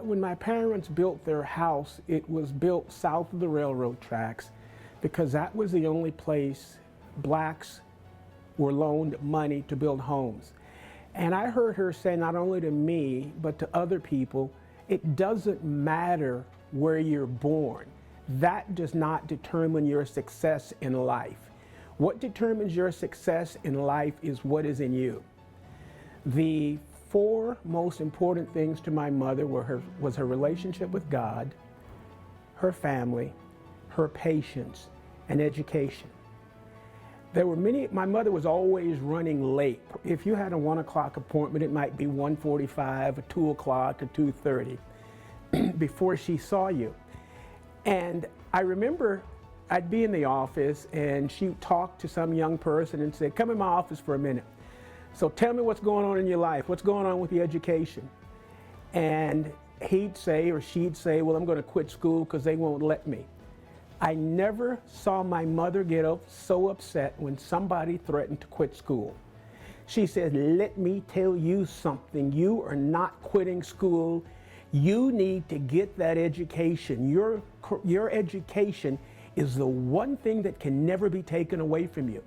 when my parents built their house, it was built south of the railroad tracks because that was the only place blacks were loaned money to build homes. And I heard her say, not only to me, but to other people, it doesn't matter where you're born. That does not determine your success in life. What determines your success in life is what is in you. The four most important things to my mother was her relationship with God, her family, her patience, and education. There were many, my mother was always running late. If you had a 1 o'clock appointment, it might be 1:45 or 2 o'clock or 2:30 before she saw you. And I remember I'd be in the office and she'd talk to some young person and say, come in my office for a minute. So tell me what's going on in your life. What's going on with the education? And he'd say, or she'd say, well, I'm going to quit school because they won't let me. I never saw my mother get so upset when somebody threatened to quit school. She said, let me tell you something. You are not quitting school. You need to get that education. Your education is the one thing that can never be taken away from you.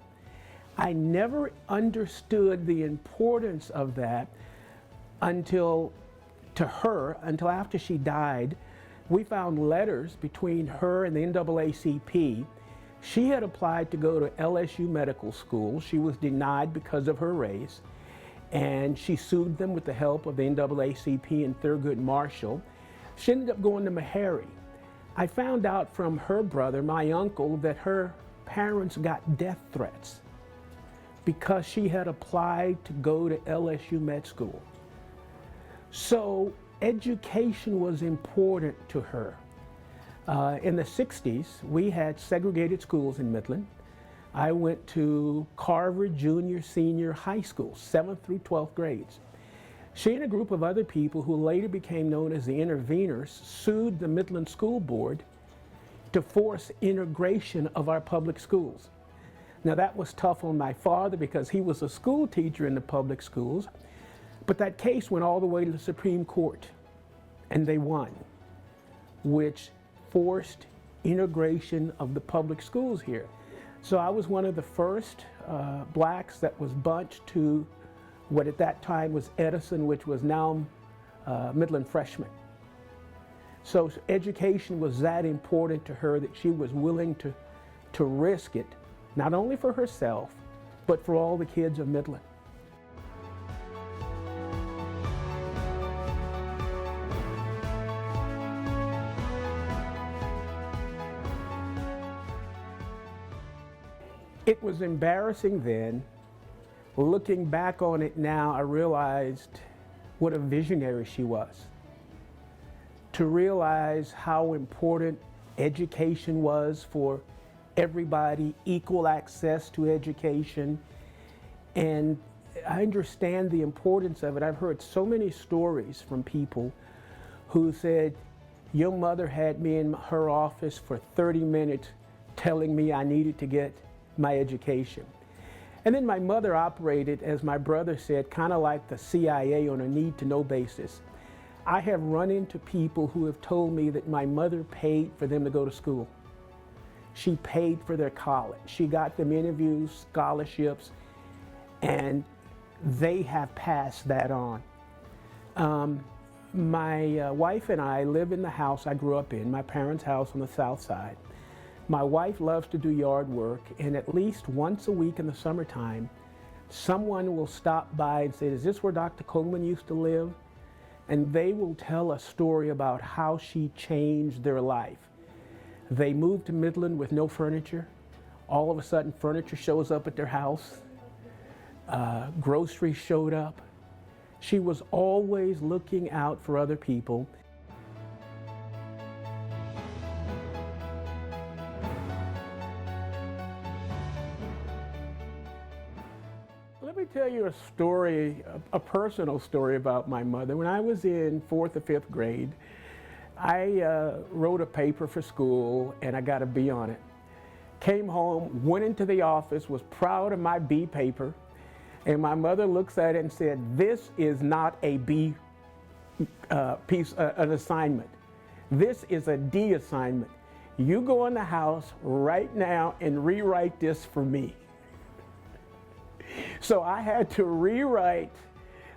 I never understood the importance of that until after she died. We found letters between her and the NAACP. She had applied to go to LSU Medical School. She was denied because of her race, and she sued them with the help of the NAACP and Thurgood Marshall. She ended up going to Meharry. I found out from her brother, my uncle, that her parents got death threats because she had applied to go to LSU Med School. So education was important to her. In the 60s, we had segregated schools in Midland. I went to Carver Junior Senior High School, 7th through 12th grades. She and a group of other people who later became known as the interveners sued the Midland School Board to force integration of our public schools. Now that was tough on my father because he was a school teacher in the public schools, but that case went all the way to the Supreme Court and they won, which forced integration of the public schools here. So I was one of the first blacks that was bunched to what at that time was Edison, which was now Midland Freshman. So education was that important to her that she was willing to risk it, not only for herself, but for all the kids of Midland. It was embarrassing then. Looking back on it now, I realized what a visionary she was. To realize how important education was for everybody, equal access to education. And I understand the importance of it. I've heard so many stories from people who said, your mother had me in her office for 30 minutes telling me I needed to get my education. And then my mother operated, as my brother said, kind of like the CIA on a need-to-know basis. I have run into people who have told me that my mother paid for them to go to school. She paid for their college. She got them interviews, scholarships, and they have passed that on. My wife and I live in the house I grew up in, my parents' house on the south side. My wife loves to do yard work, and at least once a week in the summertime, someone will stop by and say, is this where Dr. Coleman used to live? And they will tell a story about how she changed their life. They moved to Midland with no furniture. All of a sudden, furniture shows up at their house. Groceries showed up. She was always looking out for other people. Let me tell you a story, a personal story about my mother. When I was in 4th or 5th grade, I wrote a paper for school and I got a B on it. Came home, went into the office, was proud of my B paper, and my mother looks at it and said, this is not a B an assignment. This is a D assignment. You go in the house right now and rewrite this for me. So I had to rewrite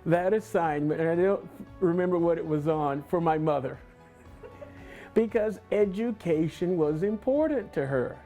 that assignment, and I don't remember what it was on, for my mother, because education was important to her.